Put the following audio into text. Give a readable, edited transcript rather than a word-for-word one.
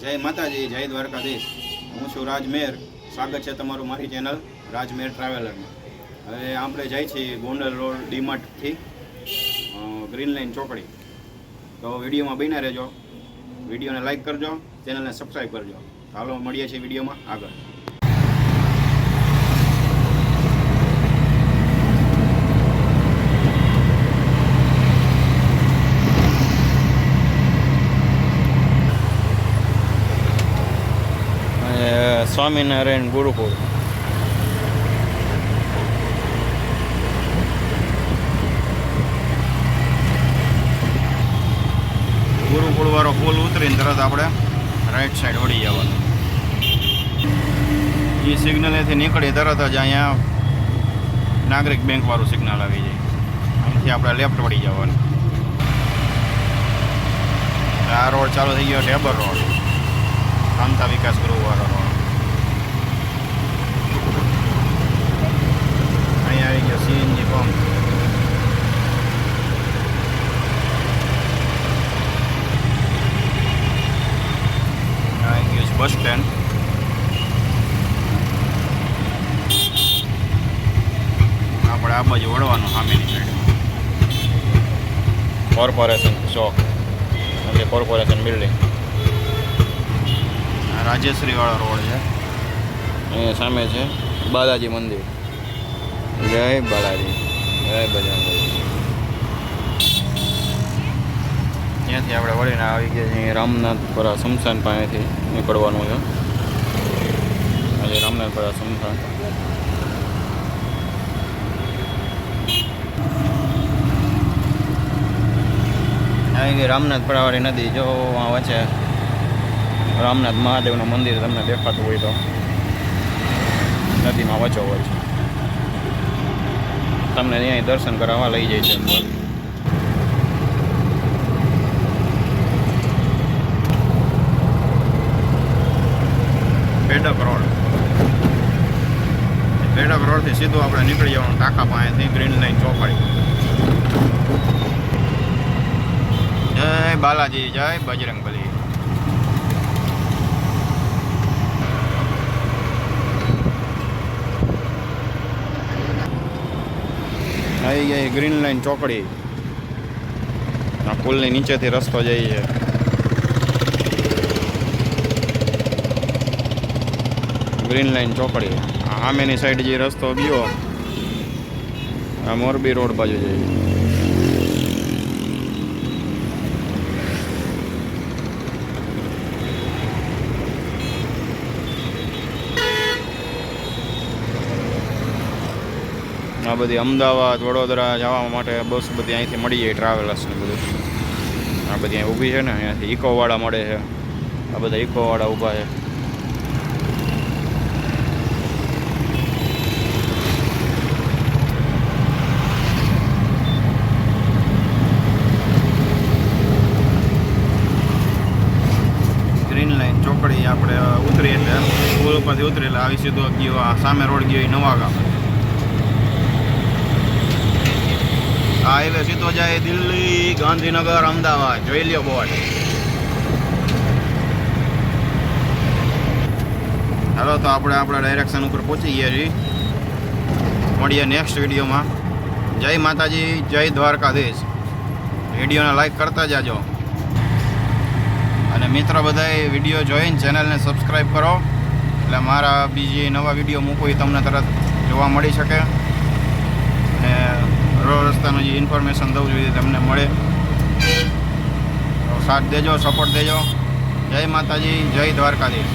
જય માતાજી, જય દ્વારકાધીશ. હું છું રાજમેર. સ્વાગત છે તમારું મારી ચેનલ રાજમેર ટ્રાવેલરમાં. હવે આપણે જાય છીએ ગોંડલ રોડ ડીમાર્ટથી ગ્રીન લાઇન ચોકડી. તો વિડીયોમાં બન્યા રહેજો, વિડીયોને લાઈક કરજો, ચેનલને સબસ્ક્રાઈબ કરજો. હાલો મળીએ છીએ વિડીયોમાં આગળ. સ્વામિનારાયણ ગુરુકુળ. ગુરુકુળ વાળો પુલ ઉતરીને તરત આપણે રાઈટ સાઈડ વળી જવાનું. એ સિગ્નલેથી નીકળી તરત જ અહીંયા નાગરિક બેંક વાળું સિગ્નલ આવી જાય. અહીંથી આપણે લેફ્ટ વળી જવાનું. આ રોડ ચાલુ થઈ ગયો ઢેબર રોડ, કામતા વિકાસ ગૃહ વાળો રોડ. અહીંયા આવી ગયો સીએનજી પંપ. આવી ગયું છે બસ સ્ટેન્ડ. આપણે આ બાજુ વળવાનું સામેની સાઈડ. કોર્પોરેશન ચોક એટલે કોર્પોરેશન બિલ્ડિંગ. રાજેશ્રી વાળો રોડ છે. અહીંયા સામે છે બાલાજી મંદિર. જય બાલાજી, જય બજરંગબલી. ત્યાંથી આપણે વળીને આવી ગયા છીએ રામનાથપુરા સ્મશાન પાસેથી નીકળવાનું છે. આજે રામનાથપુરા સ્મશાન. આવી ગઈ રામનાથપુરાવાળી નદી. જો વચ્ચે રામનાથ મહાદેવનું મંદિર તમને દેખાતું હોય તો નદીમાં વચ્ચોવચ છે. તમને અહીંયા દર્શન કરાવવા લઈ જાય છે. પેડક રોડથી સીધું આપણે નીકળી જવાનું ટાંકા પાસેથી ગ્રીન લાઇન ચોકડી. જય બાલાજી, જય બજરંગબલી. આવી ગઈ ગ્રીન લાઇન ચોકડી. આ પુલની નીચેથી રસ્તો જાય છે. ગ્રીન લાઇન ચોકડી. સામેની સાઈડ જે રસ્તો ગયો આ મોરબી રોડ બાજુ જાય. આ બધી અમદાવાદ વડોદરા જવા માટે બસ બધી અહીંથી મળી જાય. ટ્રાવેલર્સ ને બધું આ બધી અહીં ઊભી છે ને. અહીંયાથી ઇકોવાળા મળે છે. આ બધા ઇકોવાળા ઊભા છે. ગ્રીન લાઇન ચોકડી આપણે ઉતરી એટલે પુલ ઉપરથી ઉતરી એટલે આવી સીધો ગયો આ સામે રોડ ગયો એ નવા ગામ. આ હાઈવે સીધો જાય દિલ્હી, ગાંધીનગર, અમદાવાદ. જોઈ લ્યો બોર્ડ. હાલો તો આપણે આપણા ડાયરેક્શન ઉપર પહોંચી ગયા છીએ. મળીએ નેક્સ્ટ વિડીયોમાં. જય માતાજી, જય દ્વારકાધીશ. વિડીયોને લાઈક કરતા જાજો અને મિત્રો બધાએ વિડીયો જોઈને ચેનલને સબસ્ક્રાઈબ કરો એટલે મારા બીજી નવા વિડીયો મૂકું એ તમને તરત જોવા મળી શકે. અને રોડ રસ્તાનું જે ઇન્ફોર્મેશન દઉં જોઈએ તમને મળે. સાથ દેજો, સપોર્ટ દેજો. જય માતાજી, જય દ્વારકાધીશ.